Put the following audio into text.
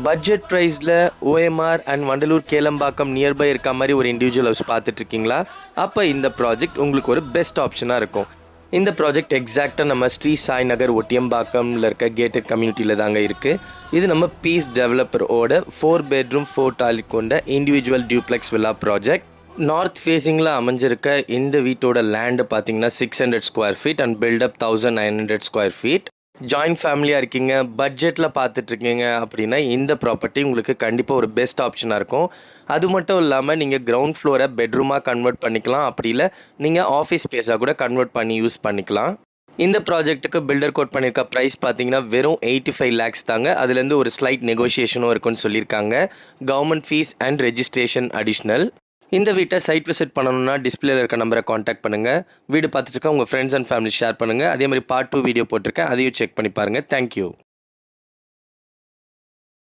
Budget ப்ரைஸில் OMR and Vandalur Kelambakkam nearby இருக்க மாதிரி ஒரு இண்டிவிஜுவல் ஹவுஸ் பார்த்துட்ருக்கீங்களா? அப்போ இந்த ப்ராஜெக்ட் உங்களுக்கு ஒரு பெஸ்ட் ஆப்ஷனாக இருக்கும். இந்த ப்ராஜெக்ட் எக்ஸாக்டாக நம்ம ஸ்ரீ சாய் நகர் ஒட்டியம்பாக்கமில் இருக்க கேட்டட் கம்யூனிட்டியில் தாங்க இருக்குது. இது நம்ம பீஸ் டெவலப்பரோட 4 bedroom 4 டாய்லெட் கொண்ட individual duplex villa project. North ஃபேஸிங்கில் அமைஞ்சிருக்க இந்த வீட்டோட லேண்டு பார்த்தீங்கன்னா 600 square feet and buildup 1900 square feet. Joint ஃபேமிலியாக இருக்கீங்க, பட்ஜெட்டில் பார்த்துட்ருக்கீங்க அப்படின்னா இந்த ப்ராப்பர்ட்டி உங்களுக்கு கண்டிப்பாக ஒரு பெஸ்ட் ஆப்ஷனாக இருக்கும். அது மட்டும் இல்லாமல் நீங்கள் கிரவுண்ட் ஃப்ளோரை பெட்ரூமாக கன்வெர்ட் பண்ணிக்கலாம், அப்படி இல்லை நீங்கள் ஆஃபீஸ் ஸ்பேஸாக கூட கன்வெர்ட் பண்ணி யூஸ் பண்ணிக்கலாம். இந்த ப்ராஜெக்ட்டுக்கு பில்டர் கோட் பண்ணியிருக்க ப்ரைஸ் பார்த்தீங்கன்னா வெறும் 85 lakhs தாங்க. அதுலேருந்து ஒரு ஸ்லைட் நெகோஷியேஷனும் இருக்குன்னு சொல்லியிருக்காங்க. Government fees and registration additional. இந்த வீட்டை சைட் விசிட் பண்ணணும்னா டிஸ்பிளேல இருக்க நம்பரை காண்டாக்ட் பண்ணுங்கள். வீடு பார்த்துட்டு உங்கள் ஃப்ரெண்ட்ஸ் அண்ட் ஃபேமிலி ஷேர் பண்ணுங்கள். அதே மாதிரி பார்ட் 2 வீடியோ போட்டிருக்கேன், அதையும் செக் பண்ணி பாருங்கள். தேங்க்யூ.